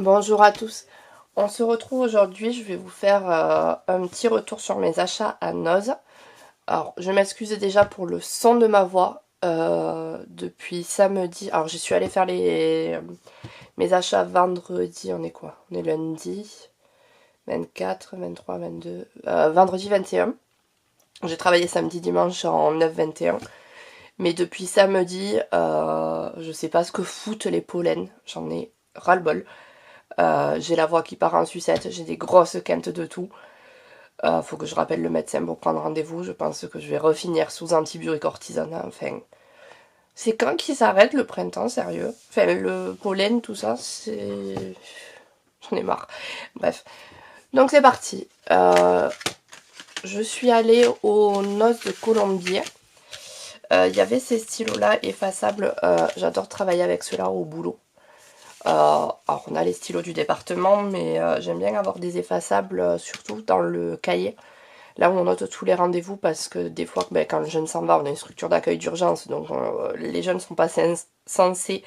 Bonjour à tous, on se retrouve aujourd'hui, je vais vous faire un petit retour sur mes achats à Noz. Alors je m'excuse déjà pour le son de ma voix, depuis samedi, alors j'y suis allée faire mes achats vendredi, on est quoi? On est lundi 24, 23, 22, vendredi 21. J'ai travaillé samedi, dimanche en 9-21. Mais depuis samedi, je sais pas ce que foutent les pollens, j'en ai ras-le-bol. J'ai la voix qui part en sucette, j'ai des grosses quintes de tout. Faut que je rappelle le médecin pour prendre rendez-vous. Je pense que je vais refinir sous antibiotiques cortisone. Enfin, c'est quand qu'il s'arrête le printemps, sérieux. Enfin, le pollen, tout ça, c'est... J'en ai marre. Bref. Donc c'est parti. Je suis allée aux noces de Colombier. Il y avait ces stylos-là effaçables. J'adore travailler avec ceux-là au boulot. Alors on a les stylos du département, mais j'aime bien avoir des effaçables, surtout dans le cahier, là où on note tous les rendez-vous, parce que des fois, quand le jeune s'en va, on a une structure d'accueil d'urgence, donc les jeunes ne sont pas censés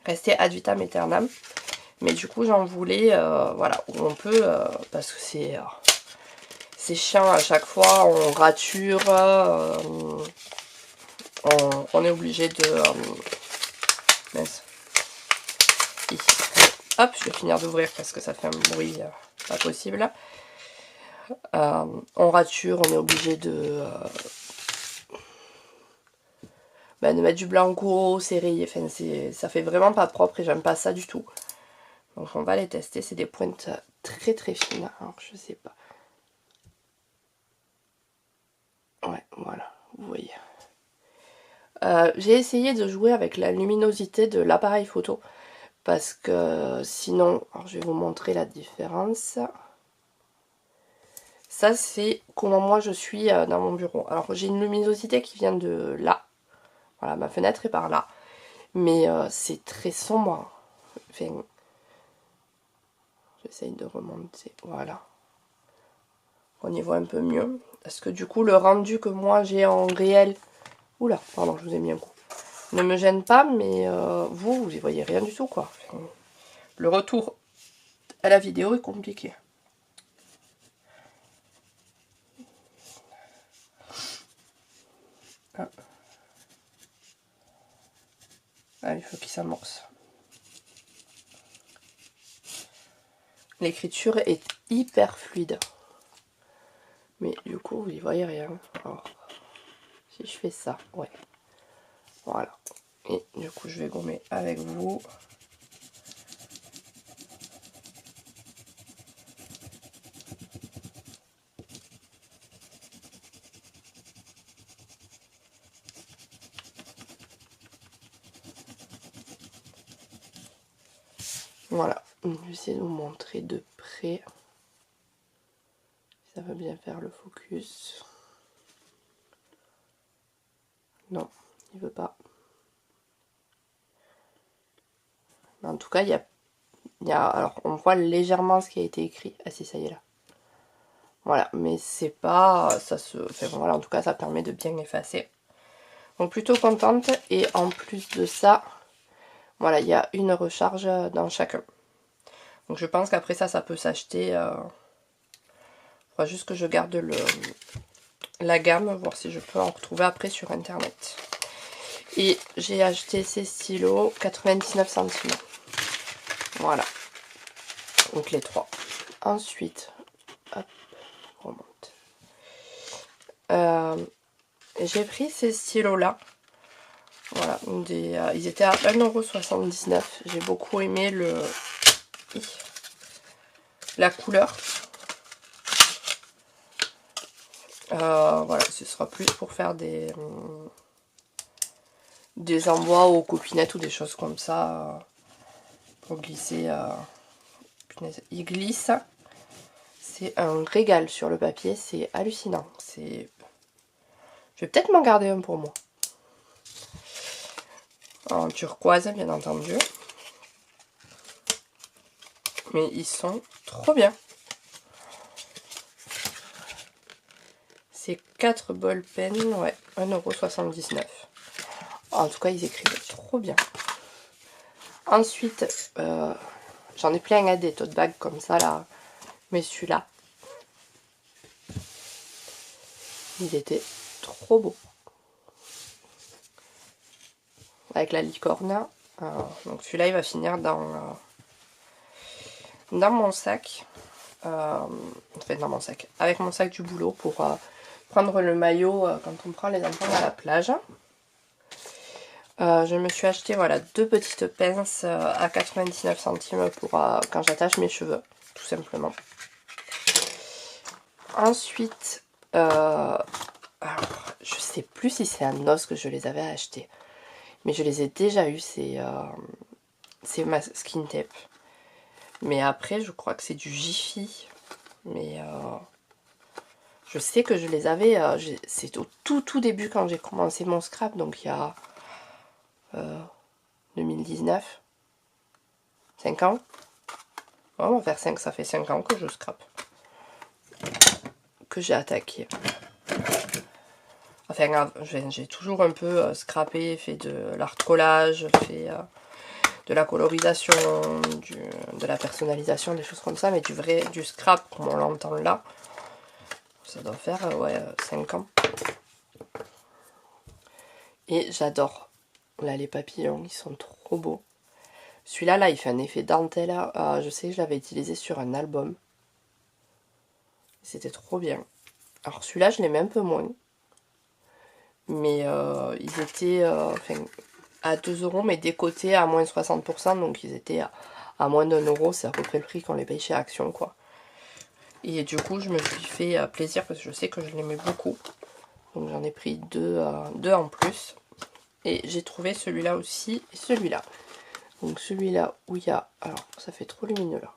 rester ad vitam aeternam. Mais du coup, j'en voulais, voilà, où on peut, parce que c'est chiant à chaque fois, on rature, on est obligé de... mince. Hop, je vais finir d'ouvrir parce que ça fait un bruit pas possible. On rature, on est obligé de mettre du blanco, serré, enfin ça fait vraiment pas propre et j'aime pas ça du tout. Donc on va les tester, c'est des pointes très très fines, alors je sais pas. Ouais, voilà, vous voyez. J'ai essayé de jouer avec la luminosité de l'appareil photo parce que sinon, alors je vais vous montrer la différence. Ça c'est comment moi je suis dans mon bureau. Alors j'ai une luminosité qui vient de là. Voilà, ma fenêtre est par là. Mais c'est très sombre. Enfin, j'essaye de remonter. Voilà. On y voit un peu mieux. Parce que du coup, le rendu que moi j'ai en réel... Oula, pardon, je vous ai mis un coup. Ne me gêne pas, mais vous y voyez rien du tout, quoi. Enfin, le retour à la vidéo est compliqué. Ah. Ah, il faut qu'il s'amorce. L'écriture est hyper fluide. Mais du coup, vous y voyez rien. Alors, si je fais ça, ouais. Voilà. Et du coup, je vais gommer avec vous. Voilà. Je vais essayer de vous montrer de près. Ça va bien faire le focus. Non, il veut pas. Mais en tout cas, il y a... Alors, on voit légèrement ce qui a été écrit. Ah si, ça y est là. Voilà, mais c'est pas... Ça se... Enfin, voilà, en tout cas, ça permet de bien effacer. Donc, plutôt contente. Et en plus de ça, voilà, il y a une recharge dans chacun. Donc, je pense qu'après ça, ça peut s'acheter. Il faudra juste que je garde la gamme, voir si je peux en retrouver après sur internet. Et j'ai acheté ces stylos 99 centimes. Voilà. Donc les trois. Ensuite, hop, remonte. J'ai pris ces stylos là. Voilà, ils étaient à 1,79 €. J'ai beaucoup aimé la couleur. Voilà, ce sera plus pour faire des envois aux copinettes ou des choses comme ça. Pour glisser. Punaise, il glisse. C'est un régal sur le papier, c'est hallucinant. Je vais peut-être m'en garder un pour moi. En turquoise, bien entendu. Mais ils sont trop bien. C'est 4 ball pen, ouais, 1,79 €. En tout cas, ils écrivent trop bien. Ensuite, J'en ai plein des tote bags comme ça là. Mais celui-là, il était trop beau. Avec la licorne. Donc celui-là, il va finir dans mon sac. Enfin, dans mon sac. Avec mon sac du boulot pour prendre le maillot quand on prend les enfants à la plage. Je me suis acheté voilà, 2 petites pinces à 99 centimes pour quand j'attache mes cheveux, tout simplement. Ensuite, alors, je sais plus si c'est à Noz que je les avais achetés, mais je les ai déjà eus, c'est ma skin tape. Mais après, je crois que c'est du Jiffy, mais je sais que je les avais, c'est au tout début quand j'ai commencé mon scrap, donc il y a 2019, 5 ans. Oh, on va faire 5, ça fait 5 ans que je scrape. Que j'ai attaqué. Enfin, j'ai toujours un peu scrappé, fait de l'art collage, fait de la colorisation, de la personnalisation, des choses comme ça, mais du scrap, comme on l'entend là, ça doit faire ouais, 5 ans. Et j'adore. Là, les papillons, ils sont trop beaux. Celui-là, là, il fait un effet dentelle. Je sais que je l'avais utilisé sur un album. C'était trop bien. Alors celui-là, je l'aimais un peu moins. Mais ils étaient à 2 €, mais décotés à moins 60%. Donc ils étaient à moins d'1 €. C'est à peu près le prix qu'on les paye chez Action, quoi. Et du coup, je me suis fait plaisir parce que je sais que je l'aimais beaucoup. Donc j'en ai pris deux en plus. Et j'ai trouvé celui-là aussi et celui-là. Donc celui-là où il y a... Alors ça fait trop lumineux là.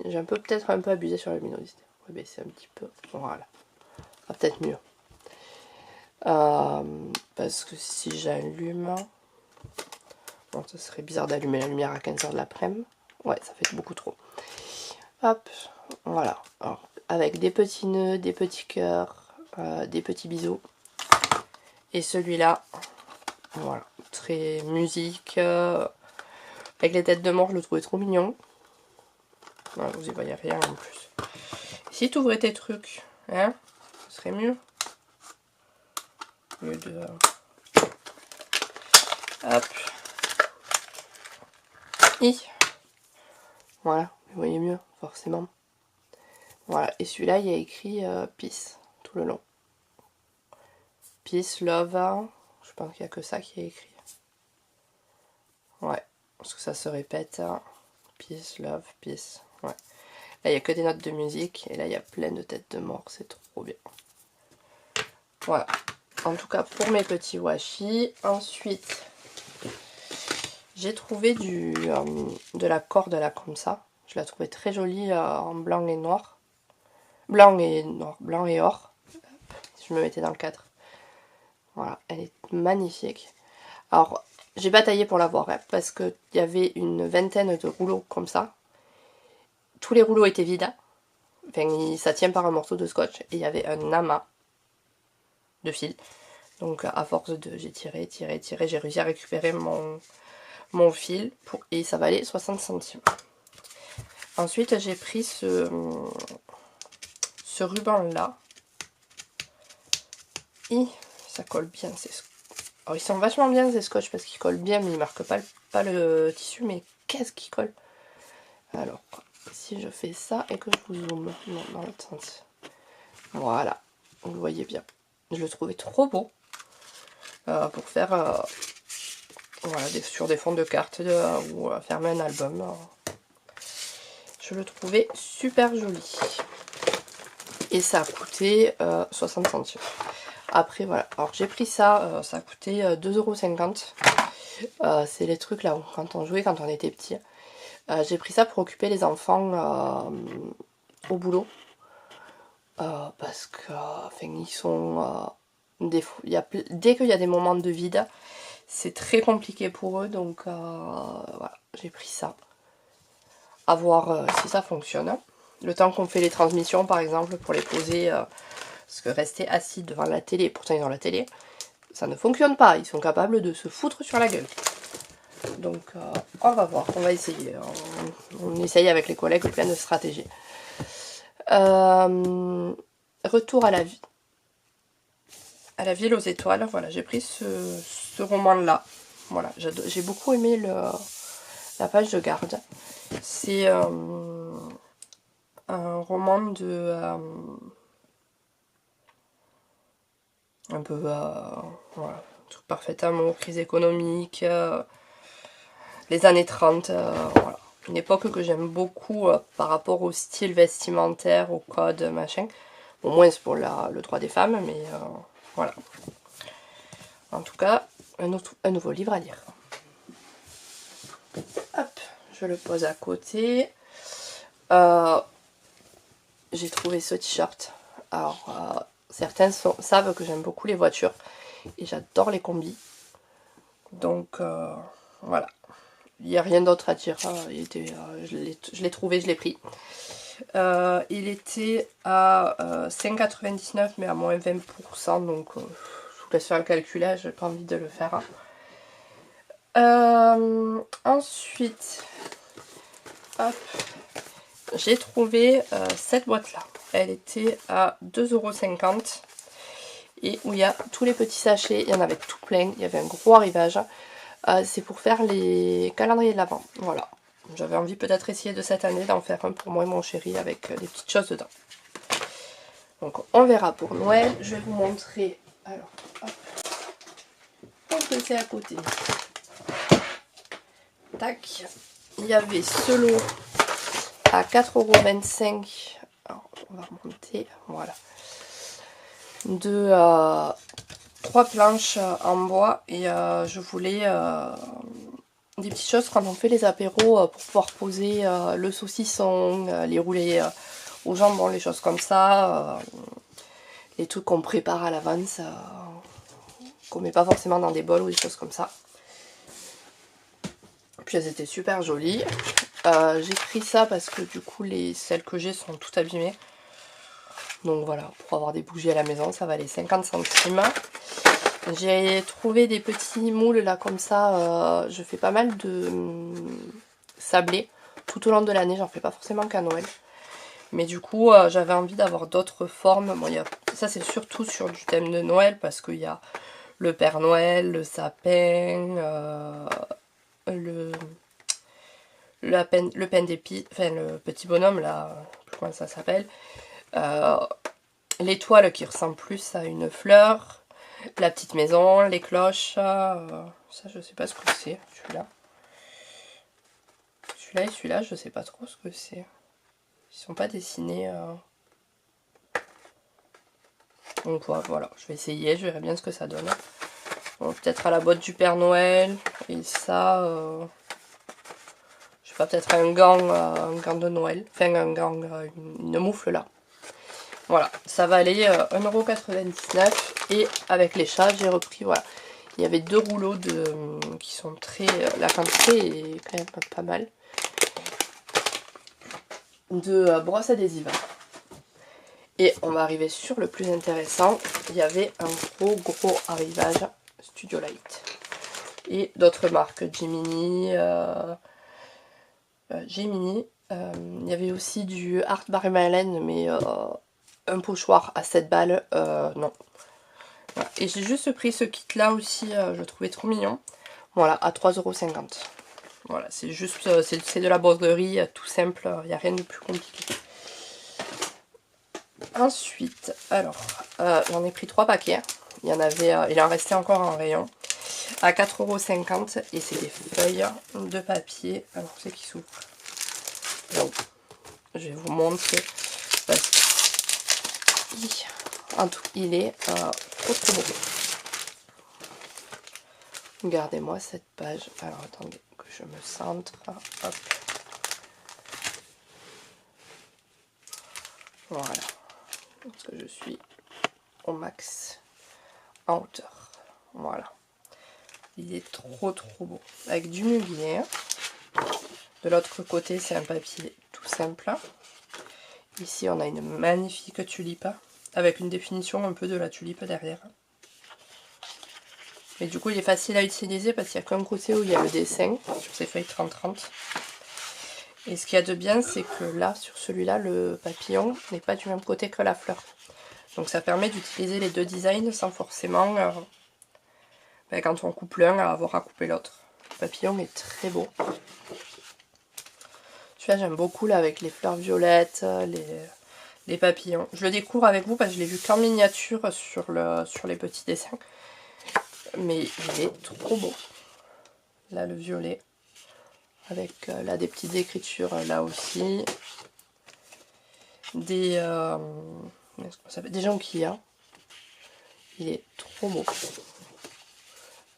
J'ai peut-être un peu abusé sur la luminosité. On va baisser un petit peu. Voilà. Ça va peut-être mieux. Parce que si j'allume... Bon, ça serait bizarre d'allumer la lumière à 15 h de l'après-midi. Ouais, ça fait beaucoup trop. Hop, voilà. Alors, avec des petits nœuds, des petits cœurs, des petits bisous. Et celui-là, voilà, très musique. Avec les têtes de mort, je le trouvais trop mignon. Non, vous y voyez rien en plus. Si tu ouvrais tes trucs, hein, ce serait mieux. Au lieu de... Hop. Et voilà, vous voyez mieux, forcément. Voilà, et celui-là, il y a écrit Peace tout le long. Peace, love, je pense qu'il n'y a que ça qui est écrit. Ouais, parce que ça se répète. Peace, love, peace. Ouais. Là, il n'y a que des notes de musique, et là, il y a plein de têtes de mort, c'est trop bien. Voilà, en tout cas pour mes petits washi. Ensuite, j'ai trouvé de la corde là, comme ça. Je la trouvais très jolie en blanc et noir. Blanc et noir, blanc et or. Si je me mettais dans le cadre. Voilà, elle est magnifique. Alors, j'ai bataillé pour l'avoir, hein, parce qu'il y avait une vingtaine de rouleaux comme ça. Tous les rouleaux étaient vides. Enfin, ça tient par un morceau de scotch. Et il y avait un amas de fil. Donc, à force de... J'ai tiré, j'ai réussi à récupérer mon fil. Et ça valait 60 centimes. Ensuite, j'ai pris ce ruban-là. Et ça colle bien. Alors, ils sont vachement bien ces scotch parce qu'ils collent bien, mais ils marquent pas le tissu. Mais qu'est-ce qu'ils collent? Alors, si je fais ça et que je vous zoome, non, dans l'autre sens. Voilà, vous le voyez bien. Je le trouvais trop beau pour faire voilà, sur des fonds de cartes ou fermer un album. Je le trouvais super joli. Et ça a coûté 60 centimes. Après, voilà. Alors, j'ai pris ça. Ça a coûté 2,50 €. C'est les trucs là où, quand on jouait, quand on était petit. J'ai pris ça pour occuper les enfants au boulot. Parce que, enfin, ils sont... dès qu'il y a des moments de vide, c'est très compliqué pour eux. Donc, voilà. J'ai pris ça. À voir si ça fonctionne. Le temps qu'on fait les transmissions, par exemple, pour les poser, parce que rester assis devant la télé, pourtant ils ont la télé, ça ne fonctionne pas. Ils sont capables de se foutre sur la gueule. Donc on va voir, on va essayer. On essaye avec les collègues plein de stratégies. Retour à la vie. À la ville aux étoiles, voilà, j'ai pris ce roman-là. Voilà, j'ai beaucoup aimé la page de garde. C'est un roman de... un peu... voilà, truc parfait amour, crise économique, les années 30, voilà. Une époque que j'aime beaucoup par rapport au style vestimentaire, au code, machin. Au moins c'est pour le droit des femmes, mais voilà. En tout cas, un nouveau livre à lire. Hop, je le pose à côté. J'ai trouvé ce t-shirt. Alors, certains savent que j'aime beaucoup les voitures et j'adore les combis. Donc, voilà. Il n'y a rien d'autre à dire. Je l'ai trouvé, je l'ai pris. Il était à 5,99 mais à moins 20%. Donc, je vous laisse faire le calcul, j'ai pas envie de le faire. Ensuite, hop, j'ai trouvé cette boîte là. Elle était à 2,50 € et où il y a tous les petits sachets. Il y en avait tout plein. Il y avait un gros arrivage. C'est pour faire les calendriers de l'Avent. Voilà. J'avais envie peut-être essayer de cette année d'en faire un pour moi et mon chéri avec des petites choses dedans. Donc on verra pour Noël. Je vais vous montrer. Alors, hop. Qu'est-ce que c'est à côté? Tac. Il y avait ce lot à 4,25 €. Alors, on va remonter. Voilà. De 3 planches en bois. Et je voulais des petites choses quand on fait les apéros pour pouvoir poser le saucisson, les roulés au jambon, les choses comme ça. Les trucs qu'on prépare à l'avance, qu'on met pas forcément dans des bols ou des choses comme ça. Puis elles étaient super jolies. J'ai pris ça parce que du coup celles que j'ai sont toutes abîmées. Donc voilà, pour avoir des bougies à la maison, ça valait 50 centimes. J'ai trouvé des petits moules là comme ça. Je fais pas mal de sablés tout au long de l'année. J'en fais pas forcément qu'à Noël. Mais du coup, j'avais envie d'avoir d'autres formes. Bon, ça c'est surtout sur du thème de Noël parce qu'il y a le Père Noël, le sapin, le pain d'épices, enfin le petit bonhomme là, je sais plus comment ça s'appelle. L'étoile qui ressemble plus à une fleur. La petite maison, les cloches. Ça je sais pas ce que c'est, celui-là. Celui-là et celui-là, je sais pas trop ce que c'est. Ils sont pas dessinés. Donc voilà, je vais essayer, je verrai bien ce que ça donne. Bon, peut-être à la boîte du Père Noël. Et ça, je sais pas, peut-être un gant de Noël. Enfin un gant, une moufle là. Voilà, ça va aller 1,99 €. Et avec les chats, j'ai repris, voilà. Il y avait 2 rouleaux qui sont très... la quantité est quand même pas mal. De brosse adhésive. Et on va arriver sur le plus intéressant. Il y avait un gros arrivage Studio Light. Et d'autres marques, Gemini. Il y avait aussi du Art Bar Malène, mais un pochoir à 7 balles, non. Voilà. Et j'ai juste pris ce kit là aussi, je le trouvais trop mignon. Voilà, à 3,50 €. Voilà, c'est juste, c'est de la broderie tout simple, il n'y a rien de plus compliqué. Ensuite, alors, j'en ai pris 3 paquets. Il y en avait, il en restait encore en rayon. À 4,50 € et c'est des feuilles de papier. Alors, c'est qui s'ouvre. Donc, je vais vous montrer parce qu'il est trop beau. Regardez-moi cette page. Alors, attendez que je me centre. Hop. Voilà. Parce que je suis au max en hauteur. Voilà. Il est trop beau. Avec du muguet. De l'autre côté, c'est un papier tout simple. Ici, on a une magnifique tulipe avec une définition un peu de la tulipe derrière. Et du coup il est facile à utiliser parce qu'il n'y a qu'un côté où il y a le dessin sur ces feuilles 30-30. Et ce qu'il y a de bien, c'est que là, sur celui-là, le papillon n'est pas du même côté que la fleur. Donc ça permet d'utiliser les deux designs sans forcément, quand on coupe l'un, avoir à couper l'autre. Le papillon est très beau. Celui-là j'aime beaucoup là avec les fleurs violettes, les papillons. Je le découvre avec vous parce que je l'ai vu qu'en miniature sur les petits dessins. Mais il est trop beau. Là le violet. Avec là des petites écritures là aussi. Des jonquilles. Il est trop beau.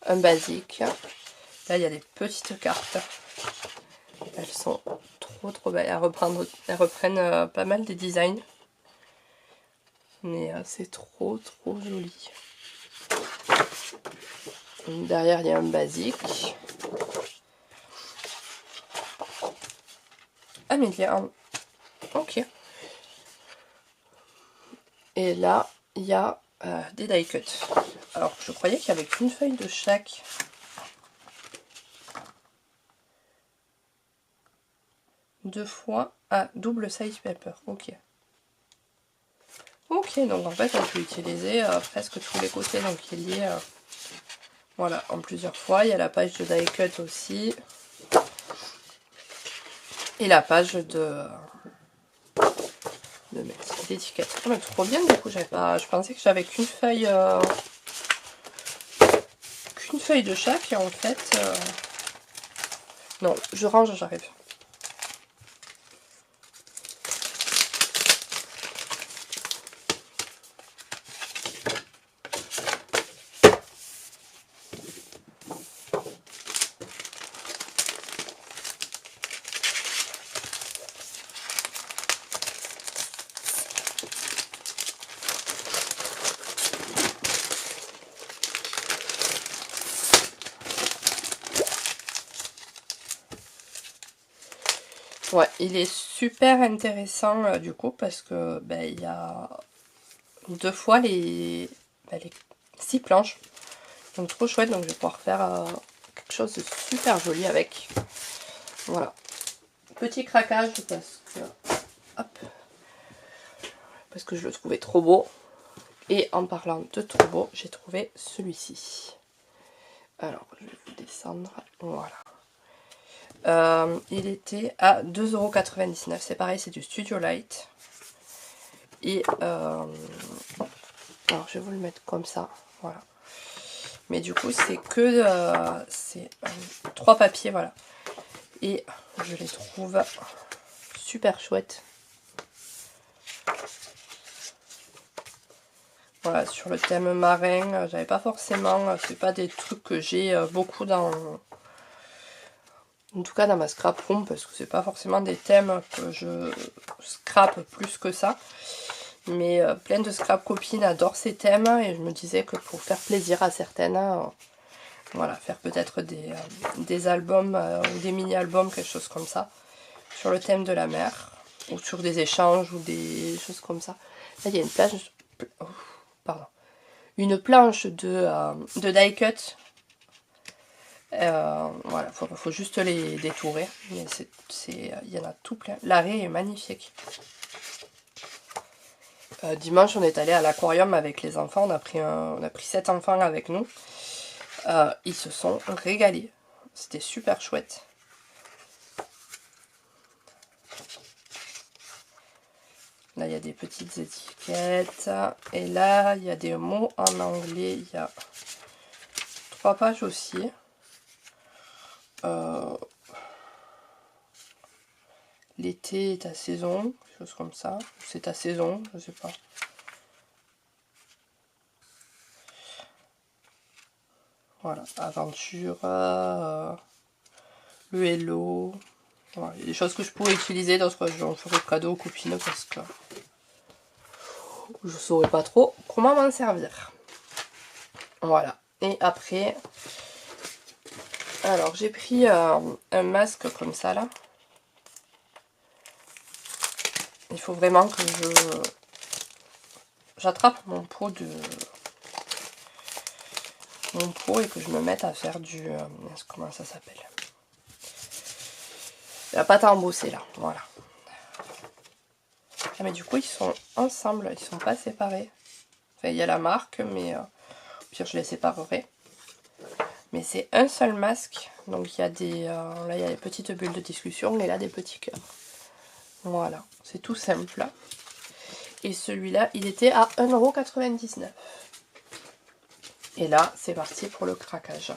Un basique. Là il y a des petites cartes. Elles sont trop belles. Elles reprennent pas mal des designs. Mais c'est trop joli. Derrière il y a un basique. Ah mais il y a un... Ok. Et là il y a des die cuts. Alors je croyais qu'il n'y avait qu'une feuille de chaque. Deux fois à double size paper. Ok. Ok, donc en fait on peut utiliser presque tous les côtés, donc il y a voilà, en plusieurs fois. Il y a la page de die cut aussi. Et la page mettre l'étiquette. Oh, mais trop bien, du coup, je pensais que j'avais qu'une feuille de chaque, et en fait non, je range, j'arrive. Ouais, il est super intéressant du coup parce que il y a deux fois les 6 planches. Donc trop chouette, donc je vais pouvoir faire quelque chose de super joli avec. Voilà. Petit craquage parce que je le trouvais trop beau. Et en parlant de trop beau, j'ai trouvé celui-ci. Alors, je vais vous descendre. Voilà. Il était à 2,99 €. C'est pareil, c'est du Studio Light. Et alors, je vais vous le mettre comme ça. Voilà. Mais du coup, c'est que 3 papiers, voilà. Et je les trouve super chouettes. Voilà, sur le thème marin, j'avais pas forcément, c'est pas des trucs que j'ai beaucoup dans... En tout cas dans ma scrap room, parce que c'est pas forcément des thèmes que je scrape plus que ça. Mais plein de scrap copines adorent ces thèmes et je me disais que pour faire plaisir à certaines, voilà, faire peut-être des albums ou des mini-albums, quelque chose comme ça, sur le thème de la mer, ou sur des échanges ou des choses comme ça. Là il y a une planche, une planche de die cut. Voilà, faut juste les détourer. Mais il y en a tout plein. L'arrêt est magnifique. Dimanche, on est allé à l'aquarium avec les enfants. On a pris 7 enfants avec nous. Ils se sont régalés. C'était super chouette. Là, il y a des petites étiquettes. Et là, il y a des mots en anglais. Il y a 3 pages aussi. L'été est à saison, chose comme ça. C'est à saison, je sais pas. Voilà, aventure, le hello. Voilà, il y a des choses que je pourrais utiliser, d'autres j'en ferai cadeau aux copines parce que je saurais pas trop comment m'en servir. Voilà, et après, alors j'ai pris un masque comme ça là. Il faut vraiment que j'attrape mon pot mon pot et que je me mette à faire du... comment ça s'appelle? La pâte à embosser là, voilà. Ah mais du coup ils sont ensemble, ils sont pas séparés. Enfin il y a la marque mais au pire je les séparerai. Mais c'est un seul masque, donc il y a des... là il y a des petites bulles de discussion et là des petits cœurs. Voilà, c'est tout simple. Et celui-là il était à 1,99 €. Et là c'est parti pour le craquage.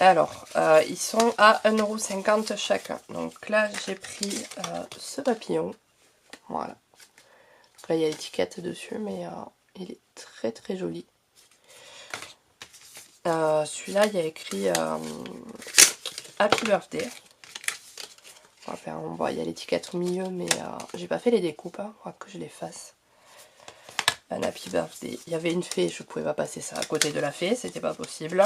Alors, ils sont à 1,50 € chacun. Donc là, j'ai pris ce papillon. Voilà. Après, il y a l'étiquette dessus, mais il est très très joli. Celui-là, il y a écrit Happy Birthday. Enfin, on voit, il y a l'étiquette au milieu, mais j'ai pas fait les découpes. Il faudra que je les fasse. Un Happy Birthday. Il y avait une fée, je pouvais pas passer ça à côté de la fée, c'était pas possible.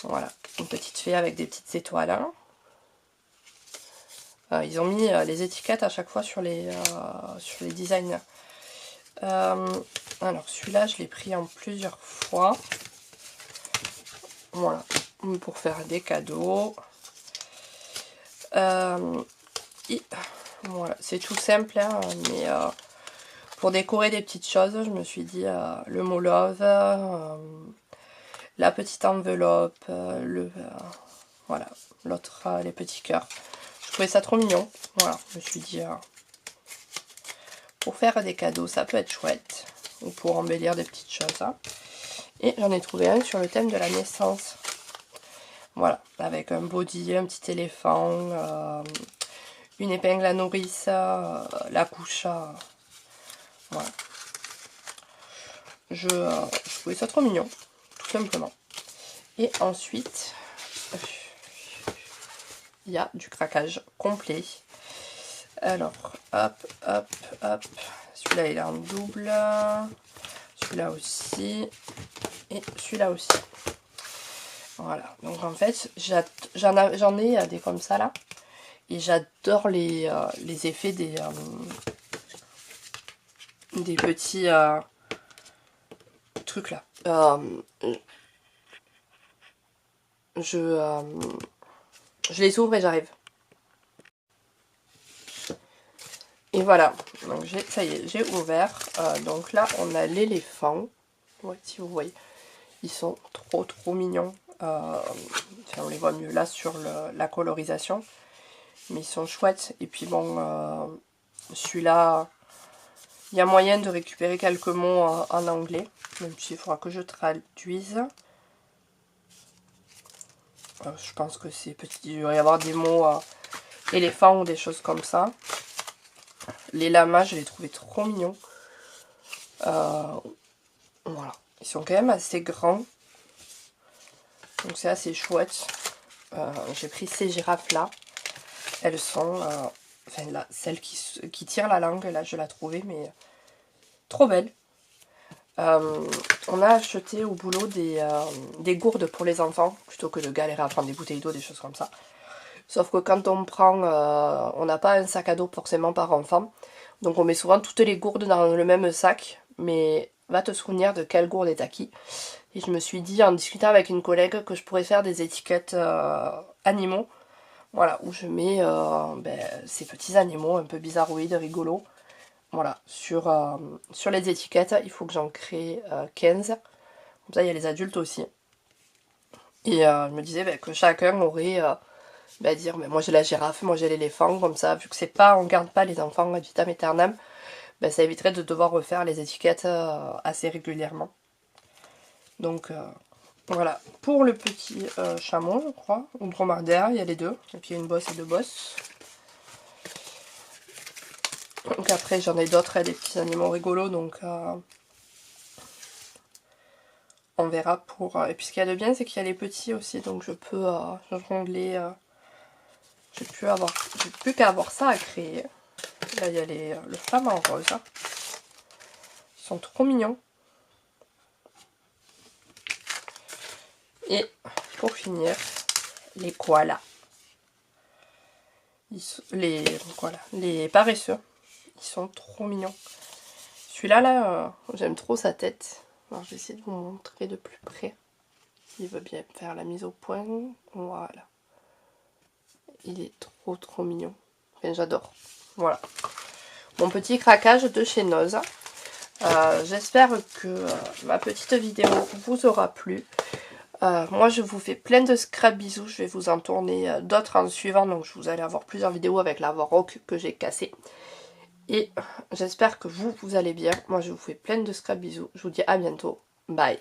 Voilà, une petite fée avec des petites étoiles. Ils ont mis les étiquettes à chaque fois sur les designs. Alors celui-là, je l'ai pris en plusieurs fois. Voilà, pour faire des cadeaux. Voilà, c'est tout simple, hein, mais pour décorer des petites choses, je me suis dit le mot love, la petite enveloppe, voilà, l'autre, les petits cœurs. Je trouvais ça trop mignon. Voilà, je me suis dit, pour faire des cadeaux, ça peut être chouette. Ou pour embellir des petites choses. Hein. Et j'en ai trouvé un sur le thème de la naissance. Voilà, avec un body, un petit éléphant, une épingle à nourrice, la couche. Voilà. Je trouvais ça trop mignon, tout simplement. Et ensuite, il y a du craquage complet. Alors, hop, hop, hop. Celui-là, il est en double. Celui-là aussi. Et celui-là aussi. Voilà. Donc, en fait, j'en ai des comme ça, là. Et j'adore les effets des petits trucs, là. Je les ouvre et j'arrive. Et voilà, donc ça y est, j'ai ouvert. Donc là, on a l'éléphant. Ouais, si vous voyez, ils sont trop trop mignons. Enfin, on les voit mieux là sur la colorisation. Mais ils sont chouettes. Et puis bon, celui-là, il y a moyen de récupérer quelques mots en anglais. Même s'il faudra que je traduise. Je pense que c'est petit. Il va y avoir des mots éléphant ou des choses comme ça. Les lamas, je les trouvais trop mignons. Voilà. Ils sont quand même assez grands. Donc c'est assez chouette. J'ai pris ces girafes là. Elles sont... enfin là, celle qui tire la langue, là je l'ai trouvée, mais trop belle. On a acheté au boulot des gourdes pour les enfants, plutôt que de galérer à prendre des bouteilles d'eau, des choses comme ça. Sauf que quand on prend... on n'a pas un sac à dos forcément par enfant. Donc on met souvent toutes les gourdes dans le même sac. Mais va te souvenir de quelle gourde est à qui. Et je me suis dit, en discutant avec une collègue, que je pourrais faire des étiquettes animaux. Voilà, où je mets ces petits animaux un peu bizarroïdes, rigolos. Voilà, sur les étiquettes, il faut que j'en crée 15. Comme ça, il y a les adultes aussi. Et je me disais que chacun aurait... dire, mais moi j'ai la girafe, moi j'ai l'éléphant, comme ça, vu que c'est pas, on garde pas les enfants ad vitam aeternam, ça éviterait de devoir refaire les étiquettes assez régulièrement. Donc voilà, pour le petit chameau, je crois, ou dromadaire, il y a les deux, et puis il y a une bosse et deux bosses. Donc après j'en ai d'autres, des petits animaux rigolos, donc on verra pour... Et puis ce qu'il y a de bien, c'est qu'il y a les petits aussi, donc je peux jongler... j'ai plus qu'à avoir ça à créer. Là, il y a le flamant rose. Ils sont trop mignons. Et pour finir, les koalas. Les paresseux. Ils sont trop mignons. Celui-là, j'aime trop sa tête. Alors je vais essayer de vous montrer de plus près. Il veut bien faire la mise au point. Voilà. Il est trop mignon. Enfin, j'adore. Voilà. Mon petit craquage de chez Noz. J'espère que ma petite vidéo vous aura plu. Moi je vous fais plein de scrap bisous. Je vais vous en tourner d'autres en suivant. Donc vous allez avoir plusieurs vidéos avec la rock que j'ai cassée. Et j'espère que vous allez bien. Moi je vous fais plein de scrap bisous. Je vous dis à bientôt. Bye.